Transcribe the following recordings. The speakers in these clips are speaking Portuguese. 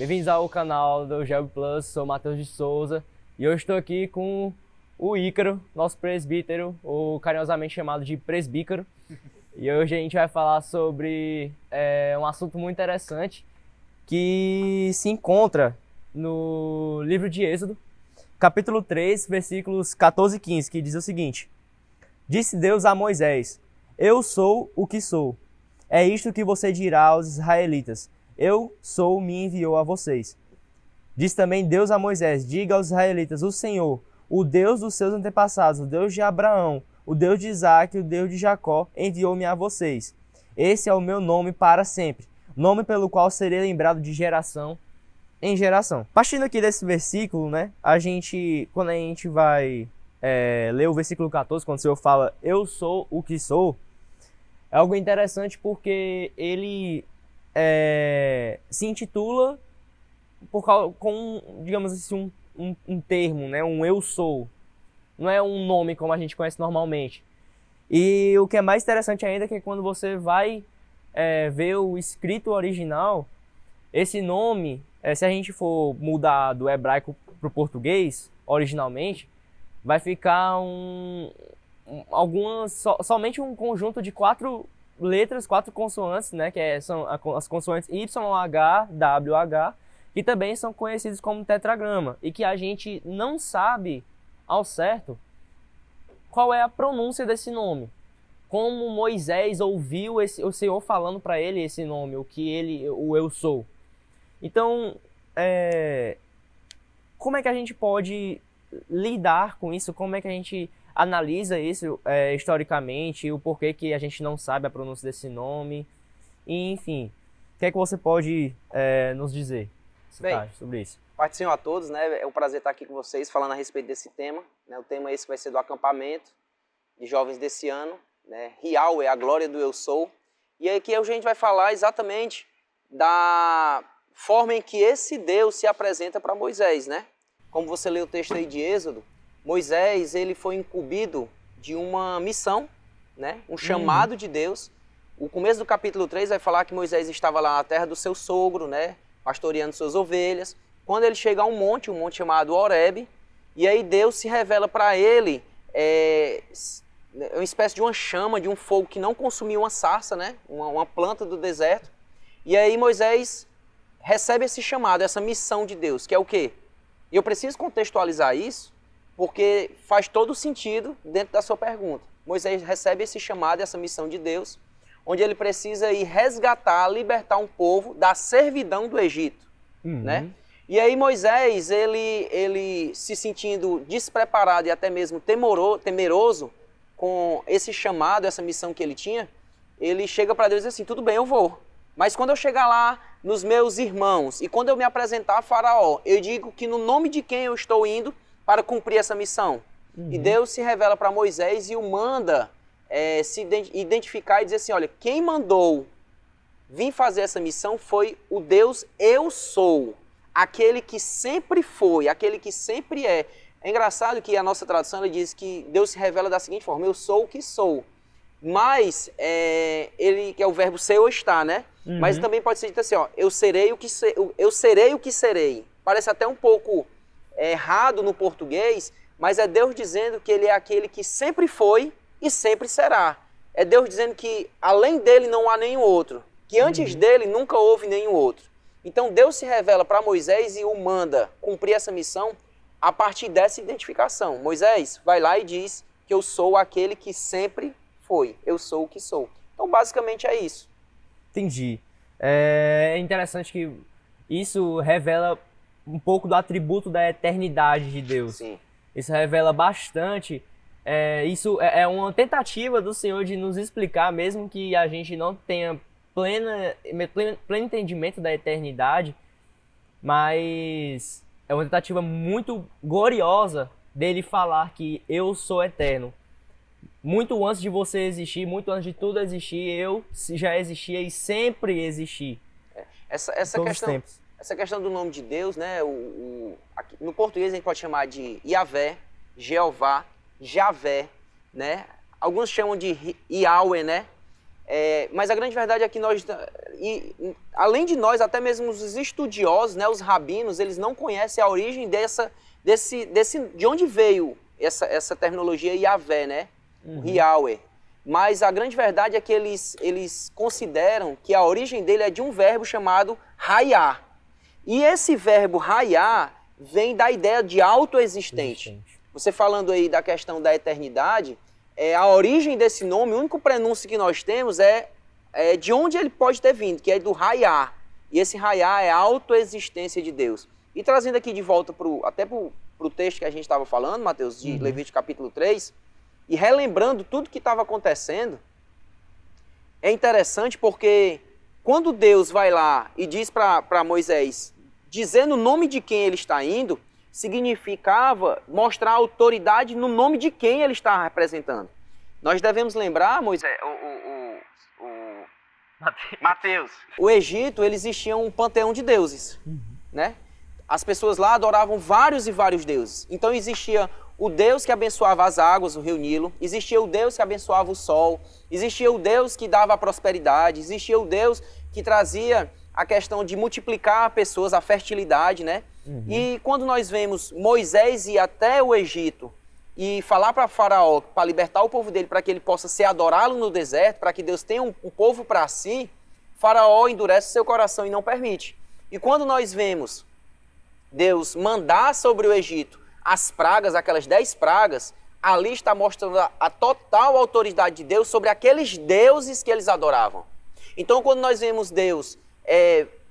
Bem-vindos ao canal do Geog Plus, sou Matheus de Souza e hoje estou aqui com o Ícaro, nosso presbítero, ou carinhosamente chamado de presbícaro. E hoje a gente vai falar sobre um assunto muito interessante que se encontra no livro de Êxodo, capítulo 3, versículos 14 e 15, que diz o seguinte: Disse Deus a Moisés: Eu sou o que sou. É isto que você dirá aos israelitas: Eu sou, me enviou a vocês. Diz também Deus a Moisés: Diga aos israelitas: O Senhor, o Deus dos seus antepassados, o Deus de Abraão, o Deus de Isaac, o Deus de Jacó, enviou-me a vocês. Esse é o meu nome para sempre, nome pelo qual serei lembrado de geração em geração. Partindo aqui desse versículo, né, quando a gente vai ler o versículo 14, quando o Senhor fala: Eu sou o que sou, é algo interessante porque ele se intitula com, digamos assim, um termo, né? Um eu sou. Não é um nome como a gente conhece normalmente. E o que é mais interessante ainda é que quando você vai ver o escrito original, esse nome, se a gente for mudar do hebraico para o português, originalmente, vai ficar somente um conjunto de 4 letras, 4 consoantes, né, são as consoantes YH, WH, que também são conhecidos como tetragrama, e que a gente não sabe ao certo qual é a pronúncia desse nome. Como Moisés ouviu o Senhor falando para ele esse nome, o eu sou. Então, como é que a gente pode lidar com isso? Como é que a gente analisa isso historicamente, o porquê que a gente não sabe a pronúncia desse nome, e, enfim, o que é que você pode nos dizer sobre isso? Paz do Senhor a todos, né? É um prazer estar aqui com vocês falando a respeito desse tema, né? O tema esse vai ser do acampamento de jovens desse ano, né? Yahweh, a glória do eu sou. E aqui a gente vai falar exatamente da forma em que esse Deus se apresenta para Moisés, né? Como você lê o texto aí de Êxodo, Moisés, ele foi incumbido de uma missão, né? Um chamado de Deus. O começo do capítulo 3 vai falar que Moisés estava lá na terra do seu sogro, né? Pastoreando suas ovelhas. Quando ele chega a um monte chamado Horebe, e aí Deus se revela para ele, uma espécie de uma chama, de um fogo que não consumia uma sarça, né? Uma planta do deserto. E aí Moisés recebe esse chamado, essa missão de Deus, que é o quê? E eu preciso contextualizar isso, porque faz todo sentido dentro da sua pergunta. Moisés recebe esse chamado, essa missão de Deus, onde ele precisa ir resgatar, libertar um povo da servidão do Egito, né? E aí Moisés, ele se sentindo despreparado e até mesmo temeroso com esse chamado, essa missão que ele tinha, ele chega para Deus e diz assim: tudo bem, eu vou. Mas quando eu chegar lá nos meus irmãos e quando eu me apresentar a Faraó, eu digo que no nome de quem eu estou indo para cumprir essa missão. E Deus se revela para Moisés e o manda se identificar e dizer assim: olha, quem mandou vir fazer essa missão foi o Deus eu sou, aquele que sempre foi, aquele que sempre é. É engraçado que a nossa tradução ela diz que Deus se revela da seguinte forma: eu sou o que sou. Mas ele que é o verbo ser ou estar, né? Mas também pode ser dito assim, ó, eu serei o que serei. Parece até um pouco errado no português, mas é Deus dizendo que ele é aquele que sempre foi e sempre será. É Deus dizendo que além dele não há nenhum outro, que antes dele nunca houve nenhum outro. Então Deus se revela para Moisés e o manda cumprir essa missão a partir dessa identificação. Moisés vai lá e diz que eu sou aquele que sempre foi, eu sou o que sou. Então basicamente é isso. Entendi. É interessante que isso revela um pouco do atributo da eternidade de Deus. Sim. Isso revela bastante. Isso é uma tentativa do Senhor de nos explicar, mesmo que a gente não tenha pleno entendimento da eternidade, mas é uma tentativa muito gloriosa dele falar que eu sou eterno. Muito antes de você existir, muito antes de tudo existir, eu já existia e sempre existi. Essa questão do nome de Deus, né? No português a gente pode chamar de Yahvé, Jeová, Javé, né? Alguns chamam de Yahweh, né? Mas a grande verdade é que nós, além de nós, até mesmo os estudiosos, né, os rabinos, eles não conhecem a origem de onde veio essa terminologia Yahvé, né? O Yahweh. Mas a grande verdade é que eles consideram que a origem dele é de um verbo chamado Hayá. E esse verbo Hayá vem da ideia de autoexistente. Você falando aí da questão da eternidade, a origem desse nome, o único prenúncio que nós temos é de onde ele pode ter vindo, que é do Hayá. E esse Hayá é a autoexistência de Deus. E trazendo aqui de volta até para o texto que a gente estava falando, Mateus, de Levítico capítulo 3, e relembrando tudo que estava acontecendo, é interessante porque quando Deus vai lá e diz para Moisés, dizendo o nome de quem ele está indo, significava mostrar autoridade no nome de quem ele está representando. Nós devemos lembrar, Moisés, Mateus. O Egito, ele existia um panteão de deuses, né? As pessoas lá adoravam vários e vários deuses. Então existia o Deus que abençoava as águas, o rio Nilo, existia o Deus que abençoava o sol, existia o Deus que dava a prosperidade, existia o Deus que trazia a questão de multiplicar pessoas, a fertilidade, né? E quando nós vemos Moisés ir até o Egito e falar para Faraó, para libertar o povo dele, para que ele possa ser adorá-lo no deserto, para que Deus tenha um povo para si, Faraó endurece seu coração e não permite. E quando nós vemos Deus mandar sobre o Egito as pragas, aquelas 10 pragas, ali está mostrando a total autoridade de Deus sobre aqueles deuses que eles adoravam. Então, quando nós vemos Deus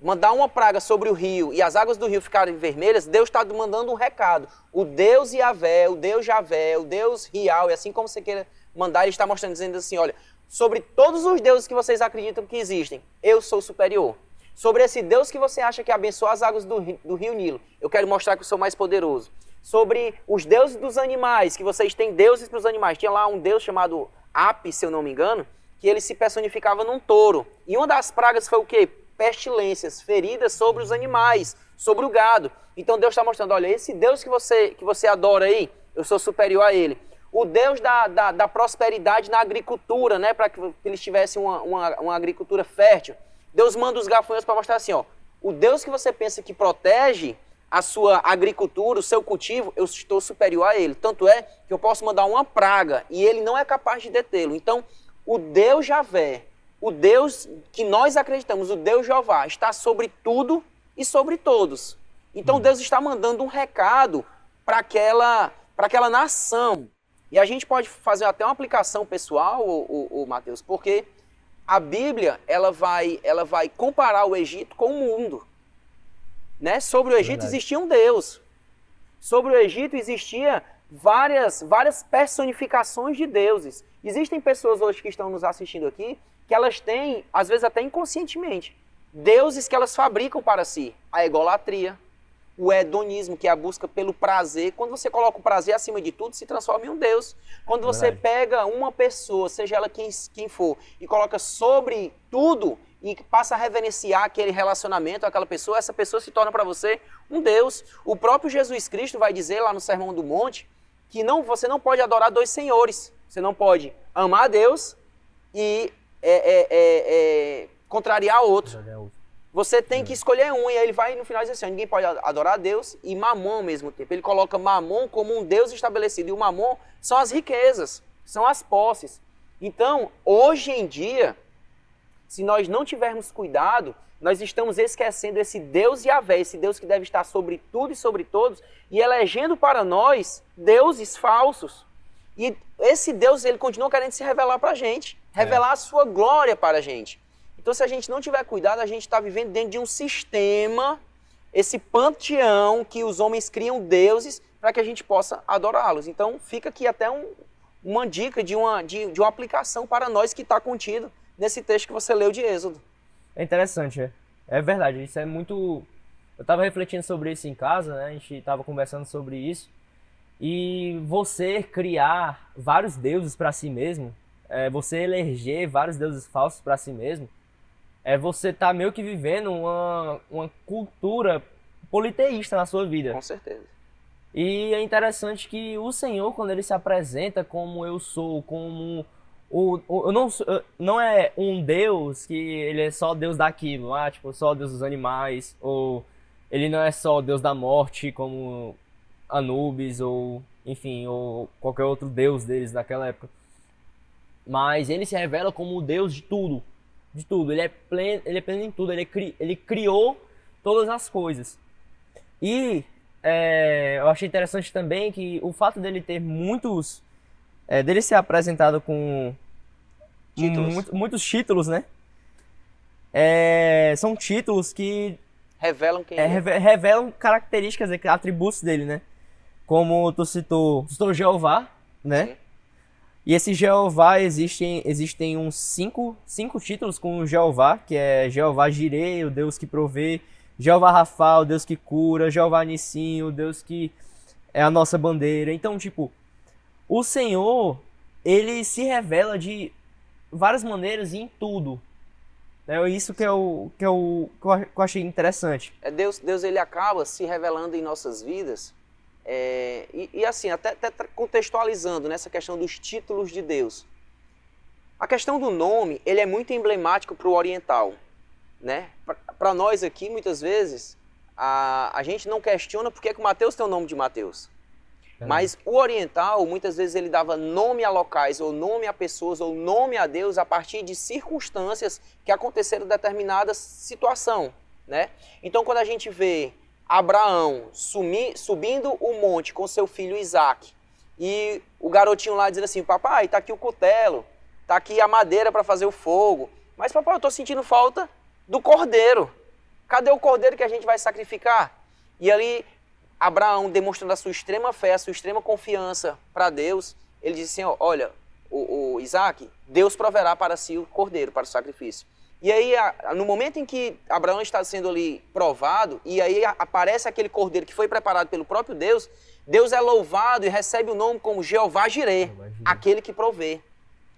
mandar uma praga sobre o rio e as águas do rio ficarem vermelhas, Deus está mandando um recado. O Deus Yahvé, o Deus Javé, o Deus Rial, e assim como você queira mandar, ele está mostrando, dizendo assim, olha, sobre todos os deuses que vocês acreditam que existem, eu sou superior. Sobre esse Deus que você acha que abençoa as águas do rio Nilo, eu quero mostrar que eu sou mais poderoso. Sobre os deuses dos animais, que vocês têm deuses para os animais. Tinha lá um deus chamado Apis, se eu não me engano, que ele se personificava num touro. E uma das pragas foi o quê? Pestilências, feridas sobre os animais, sobre o gado. Então Deus está mostrando, olha, esse Deus que você adora aí, eu sou superior a ele. O Deus da prosperidade na agricultura, né, para que eles tivessem uma agricultura fértil. Deus manda os gafanhotos para mostrar assim, ó, o Deus que você pensa que protege a sua agricultura, o seu cultivo, eu estou superior a ele. Tanto é que eu posso mandar uma praga e ele não é capaz de detê-lo. Então, o Deus Javé, o Deus que nós acreditamos, o Deus Jeová, está sobre tudo e sobre todos. Então, Deus está mandando um recado para aquela nação. E a gente pode fazer até uma aplicação pessoal, Mateus, porque a Bíblia ela vai comparar o Egito com o mundo. Né? Sobre o Egito existia um Deus. Sobre o Egito existia várias personificações de deuses. Existem pessoas hoje que estão nos assistindo aqui que elas têm, às vezes até inconscientemente, deuses que elas fabricam para si. A egolatria, o hedonismo, que é a busca pelo prazer. Quando você coloca o prazer acima de tudo, se transforma em um Deus. Quando você pega uma pessoa, seja ela quem for, e coloca sobre tudo e passa a reverenciar aquele relacionamento, aquela pessoa, essa pessoa se torna para você um Deus. O próprio Jesus Cristo vai dizer lá no Sermão do Monte que você não pode adorar dois senhores. Você não pode amar a Deus e contrariar outro. Você tem que escolher um, e aí ele vai no final dizer assim, ninguém pode adorar a Deus e Mamon ao mesmo tempo. Ele coloca Mamon como um Deus estabelecido, e o Mamon são as riquezas, são as posses. Então, hoje em dia, se nós não tivermos cuidado, nós estamos esquecendo esse Deus Yahvé, esse Deus que deve estar sobre tudo e sobre todos, e elegendo para nós deuses falsos. E esse Deus, ele continua querendo se revelar para a gente, revelar a sua glória para a gente. Então, se a gente não tiver cuidado, a gente está vivendo dentro de um sistema, esse panteão que os homens criam deuses para que a gente possa adorá-los. Então, fica aqui até uma dica de uma aplicação para nós que está contido nesse texto que você leu de Êxodo. É interessante, é verdade, isso é muito... Eu estava refletindo sobre isso em casa, né? A gente estava conversando sobre isso, e você criar vários deuses para si mesmo, você eleger vários deuses falsos para si mesmo, você tá meio que vivendo uma cultura politeísta na sua vida. Com certeza. E é interessante que o Senhor, quando ele se apresenta como eu sou, como não é um Deus que ele é só Deus daquilo, tipo, só Deus dos animais, ou ele não é só Deus da morte, como Anubis, ou enfim, ou qualquer outro Deus deles daquela época. Mas ele se revela como o Deus de tudo. De tudo. Ele é pleno em tudo. Ele criou todas as coisas. E eu achei interessante também que o fato dele ter muitos... dele ser apresentado com muitos títulos, né? São títulos que... Revelam quem revelam características, atributos dele, né? Como tu citou Jeová, né? Sim. E esse Jeová, existem uns cinco títulos com o Jeová, que é Jeová Jireh, o Deus que provê, Jeová Rafa, o Deus que cura, Jeová Nissim, o Deus que é a nossa bandeira. Então, tipo, o Senhor, ele se revela de várias maneiras em tudo. É isso que eu achei interessante. Deus ele acaba se revelando em nossas vidas. E assim, até contextualizando nessa questão dos títulos de Deus. A questão do nome, ele é muito emblemático para o oriental, né? Para nós aqui, muitas vezes, a gente não questiona por que o Mateus tem o nome de Mateus. Mas o oriental, muitas vezes, ele dava nome a locais, ou nome a pessoas, ou nome a Deus a partir de circunstâncias que aconteceram em determinada situação, né? Então, quando a gente vê Abraão subindo o monte com seu filho Isaac, e o garotinho lá dizendo assim, papai, tá aqui o cutelo, tá aqui a madeira para fazer o fogo, mas papai, eu tô sentindo falta do cordeiro. Cadê o cordeiro que a gente vai sacrificar? E ali, Abraão, demonstrando a sua extrema fé, a sua extrema confiança para Deus, ele disse assim, olha, o Isaac, Deus proverá para si o cordeiro, para o sacrifício. E aí, no momento em que Abraão está sendo ali provado, e aí aparece aquele cordeiro que foi preparado pelo próprio Deus, Deus é louvado e recebe o nome como Jeová Jireh, aquele que provê.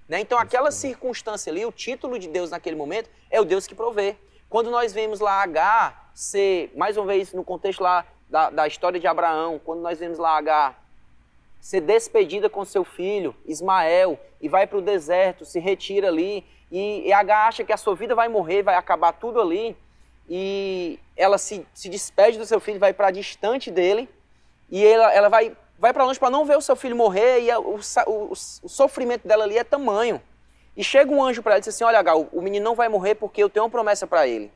Né? Então, aquela circunstância ali, o título de Deus naquele momento é o Deus que provê. Quando nós vemos lá Agar ser, mais uma vez no contexto lá da história de Abraão, quando nós vemos lá Agar ser despedida com seu filho, Ismael, e vai para o deserto, se retira ali, e Agar acha que a sua vida vai morrer, vai acabar tudo ali, e ela se despede do seu filho, vai para distante dele, e ela vai para longe para não ver o seu filho morrer, e o sofrimento dela ali é tamanho. E chega um anjo para ela e diz assim, olha Agar, o menino não vai morrer porque eu tenho uma promessa para ele.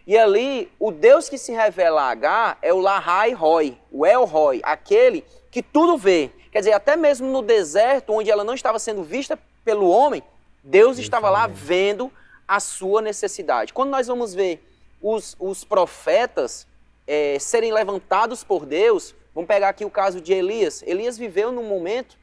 E ali, o Deus que se revela a Agar é o Lahai Roi, o El Roi, aquele que tudo vê. Quer dizer, até mesmo no deserto, onde ela não estava sendo vista pelo homem, Deus estava lá vendo a sua necessidade. Quando nós vamos ver os profetas serem levantados por Deus, vamos pegar aqui o caso de Elias. Elias viveu num momento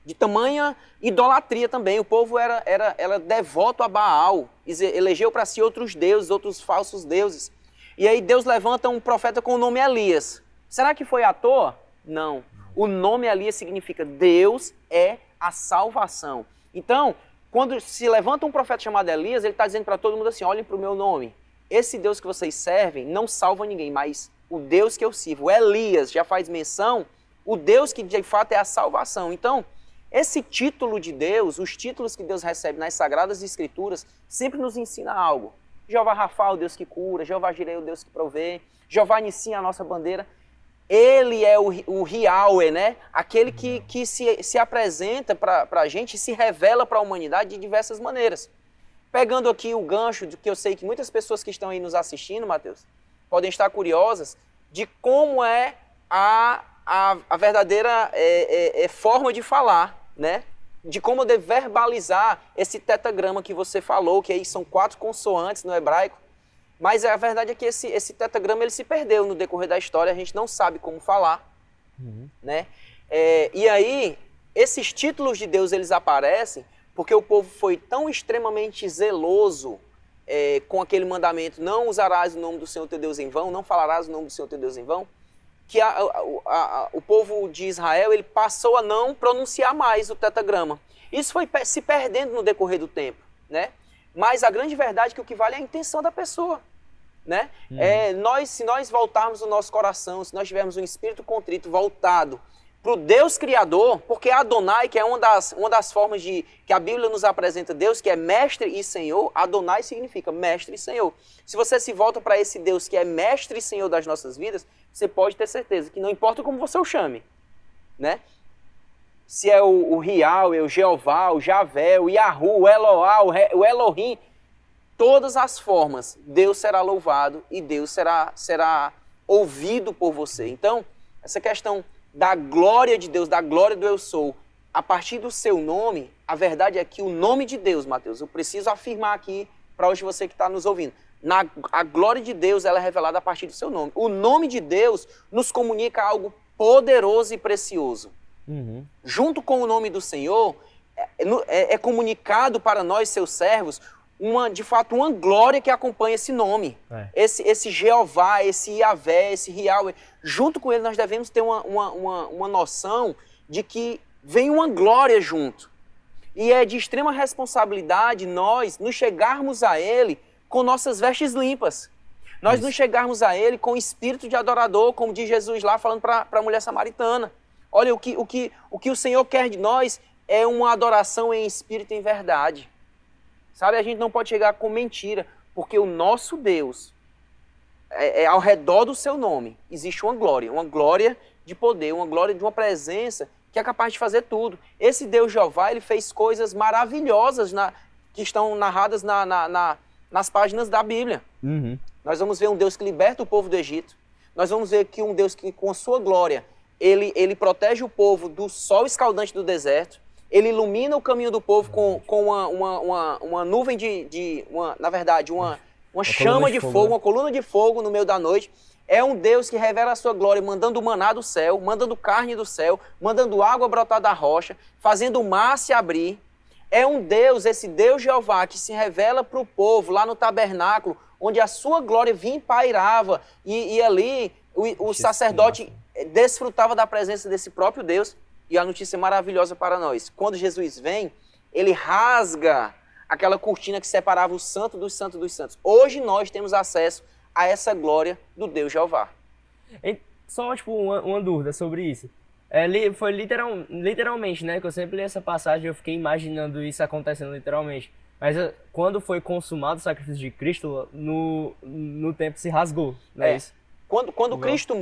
de tamanha idolatria também. O povo era devoto a Baal, elegeu para si outros deuses, outros falsos deuses. E aí Deus levanta um profeta com o nome Elias. Será que foi à toa? Não. O nome Elias significa Deus é a salvação. Então, quando se levanta um profeta chamado Elias, ele está dizendo para todo mundo assim, olhem para o meu nome. Esse Deus que vocês servem não salva ninguém, mas o Deus que eu sirvo, Elias, já faz menção, o Deus que de fato é a salvação. Então, esse título de Deus, os títulos que Deus recebe nas Sagradas Escrituras, sempre nos ensina algo. Jeová Rafa, o Deus que cura, Jeová Jireh, o Deus que provê, Jeová Nissim, a nossa bandeira. Ele é o Yahweh, né? Aquele que se apresenta para a gente e se revela para a humanidade de diversas maneiras. Pegando aqui o gancho, de que eu sei que muitas pessoas que estão aí nos assistindo, Mateus, podem estar curiosas de como é a verdadeira forma de falar, né? De como eu devo verbalizar esse tetagrama que você falou, que aí são 4 consoantes no hebraico. Mas a verdade é que esse tetagrama ele se perdeu no decorrer da história, a gente não sabe como falar, né? E aí, esses títulos de Deus, eles aparecem porque o povo foi tão extremamente zeloso com aquele mandamento, não usarás o nome do Senhor teu Deus em vão, não falarás o nome do Senhor teu Deus em vão, que o povo de Israel ele passou a não pronunciar mais o tetagrama. Isso foi se perdendo no decorrer do tempo, né? Mas a grande verdade é que o que vale é a intenção da pessoa, né? Se nós voltarmos o nosso coração, se nós tivermos um espírito contrito voltado para o Deus Criador, porque Adonai, que é uma das formas que a Bíblia nos apresenta Deus, que é mestre e senhor, Adonai significa mestre e senhor. Se você se volta para esse Deus que é mestre e senhor das nossas vidas, você pode ter certeza que não importa como você o chame, né? Se é o Yahweh, o Jeová, o Javé, o Yahu, o Eloá, o Elohim, todas as formas, Deus será louvado e Deus será ouvido por você. Então, essa questão da glória de Deus, da glória do Eu Sou, a partir do seu nome, a verdade é que o nome de Deus, Mateus, eu preciso afirmar aqui para hoje você que está nos ouvindo, a glória de Deus ela é revelada a partir do seu nome. O nome de Deus nos comunica algo poderoso e precioso. Uhum. Junto com o nome do Senhor, é comunicado para nós, seus servos, de fato, uma glória que acompanha esse nome. Esse Jeová, esse Yahvé, esse Yahweh. Junto com ele, nós devemos ter uma noção de que vem uma glória junto. E é de extrema responsabilidade nós nos chegarmos a ele com nossas vestes limpas. Nós nos chegarmos a ele com espírito de adorador, como diz Jesus lá, falando para a mulher samaritana. Olha, o que o Senhor quer de nós é uma adoração em espírito e em verdade. Sabe, a gente não pode chegar com mentira, porque o nosso Deus, ao redor do seu nome, existe uma glória de poder, uma glória de uma presença que é capaz de fazer tudo. Esse Deus Jeová, ele fez coisas maravilhosas que estão narradas nas páginas da Bíblia. Uhum. Nós vamos ver um Deus que liberta o povo do Egito. Nós vamos ver que um Deus que, com a sua glória, ele protege o povo do sol escaldante do deserto. Ele ilumina o caminho do povo com uma nuvem uma chama de fogo, uma coluna de fogo no meio da noite. É um Deus que revela a sua glória, mandando maná do céu, mandando carne do céu, mandando água brotar da rocha, fazendo o mar se abrir. É um Deus, esse Deus Jeová, que se revela para o povo lá no tabernáculo, onde a sua glória vinha e pairava, e ali o sacerdote desfrutava da presença desse próprio Deus. E a notícia maravilhosa para nós, quando Jesus vem, ele rasga aquela cortina que separava o santo dos santos dos santos. Hoje nós temos acesso a essa glória do Deus Jeová. Só uma dúvida sobre isso. Foi literalmente, né? Que eu sempre li essa passagem e eu fiquei imaginando isso acontecendo literalmente. Mas quando foi consumado o sacrifício de Cristo, no tempo se rasgou, não é isso? Quando Cristo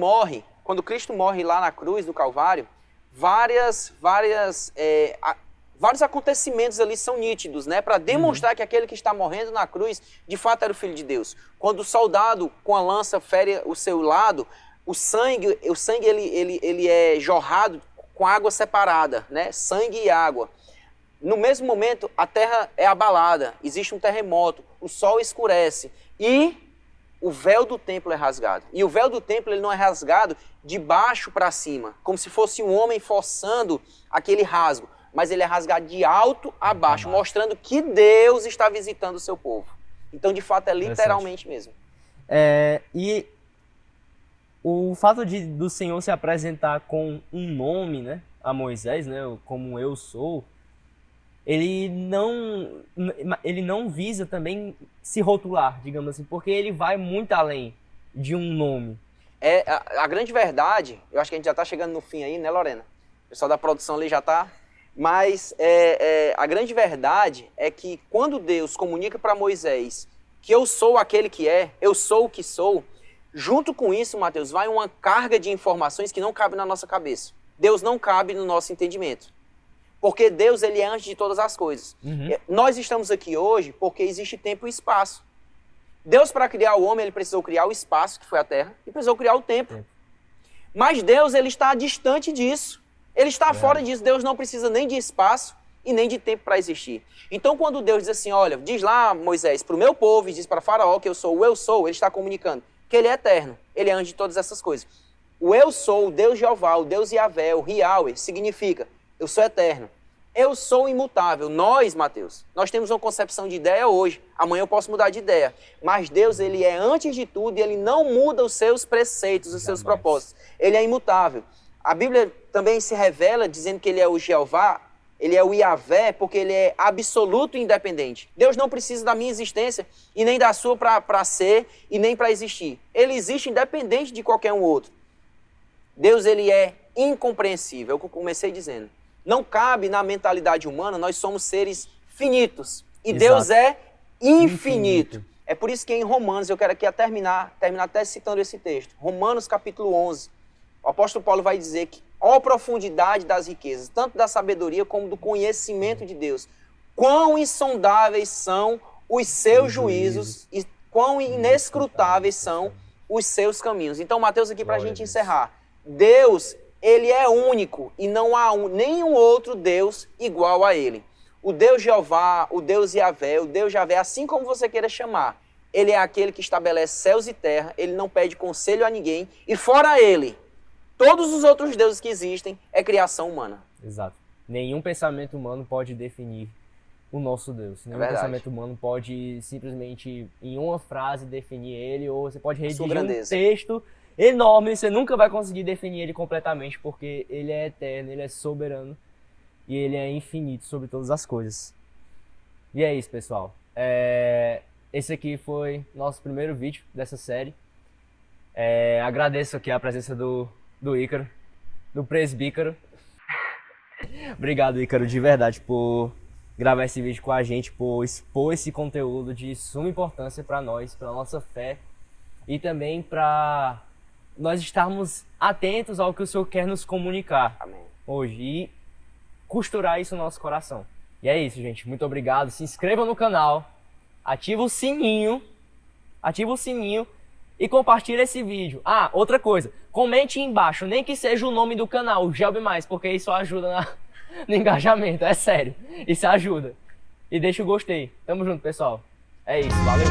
morre lá na cruz do Calvário, vários acontecimentos ali são nítidos, né? Para demonstrar que aquele que está morrendo na cruz, de fato era o Filho de Deus. Quando o soldado com a lança fere o seu lado, o sangue ele é jorrado com água separada, né? Sangue e água. No mesmo momento, a terra é abalada, existe um terremoto, o sol escurece e o véu do templo é rasgado. E o véu do templo ele não é rasgado de baixo para cima, como se fosse um homem forçando aquele rasgo, mas ele é rasgado de alto a baixo, mostrando que Deus está visitando o seu povo. Então, de fato, é literalmente mesmo. E o fato do Senhor se apresentar com um nome, né, a Moisés, né, como eu sou, ele não visa também se rotular, digamos assim, porque ele vai muito além de um nome. A grande verdade, eu acho que a gente já está chegando no fim aí, né, Lorena? O pessoal da produção ali já está. Mas a grande verdade é que quando Deus comunica para Moisés que eu sou aquele que é, eu sou o que sou, junto com isso, Mateus, vai uma carga de informações que não cabe na nossa cabeça. Deus não cabe no nosso entendimento. Porque Deus, ele é antes de todas as coisas. Uhum. Nós estamos aqui hoje porque existe tempo e espaço. Deus, para criar o homem, ele precisou criar o espaço, que foi a terra, e precisou criar o tempo. Mas Deus, ele está distante disso. Ele está fora disso. Deus não precisa nem de espaço e nem de tempo para existir. Então, quando Deus diz assim, olha, diz lá, Moisés, para o meu povo, e diz para Faraó que eu sou o eu sou, ele está comunicando que ele é eterno. Ele é antes de todas essas coisas. O eu sou, o Deus Jeová, o Deus Yahvé, o Yahweh, significa eu sou eterno. Eu sou imutável. Nós, Mateus, nós temos uma concepção de ideia hoje. Amanhã eu posso mudar de ideia. Mas Deus, ele é antes de tudo e ele não muda os seus preceitos, os seus propósitos. Ele é imutável. A Bíblia também se revela dizendo que ele é o Jeová, ele é o Yahvé, porque ele é absoluto e independente. Deus não precisa da minha existência e nem da sua para ser e nem para existir. Ele existe independente de qualquer um outro. Deus, ele é incompreensível, é o que eu comecei dizendo. Não cabe na mentalidade humana, nós somos seres finitos. E Exato. Deus é infinito. É por isso que em Romanos, eu quero aqui terminar até citando esse texto. Romanos capítulo 11, o apóstolo Paulo vai dizer que ó profundidade das riquezas, tanto da sabedoria como do conhecimento de Deus. Quão insondáveis são os seus juízos e quão inescrutáveis são os seus caminhos. Então, Mateus, aqui para a gente encerrar. Deus, ele é único e não há nenhum outro Deus igual a ele. O Deus Jeová, o Deus Yahvé, assim como você queira chamar, ele é aquele que estabelece céus e terra, ele não pede conselho a ninguém, e fora ele, todos os outros deuses que existem é criação humana. Exato. Nenhum pensamento humano pode definir o nosso Deus. Nenhum pensamento humano pode simplesmente, em uma frase, definir ele, ou você pode redigir um texto enorme, você nunca vai conseguir definir ele completamente, porque ele é eterno, ele é soberano, e ele é infinito sobre todas as coisas. E é isso, pessoal. Esse aqui foi nosso primeiro vídeo dessa série. Agradeço aqui a presença do Ícaro, do presbítero. Obrigado, Ícaro, de verdade, por gravar esse vídeo com a gente, por expor esse conteúdo de suma importância para nós, para nossa fé, e também para nós estarmos atentos ao que o Senhor quer nos comunicar. Amém. Hoje, e costurar isso no nosso coração. E é isso, gente. Muito obrigado. Se inscreva no canal, ativa o sininho e compartilha esse vídeo. Ah, outra coisa, comente embaixo, nem que seja o nome do canal, Gelb Mais, porque isso ajuda no engajamento, é sério. Isso ajuda. E deixa o gostei. Tamo junto, pessoal. É isso, valeu.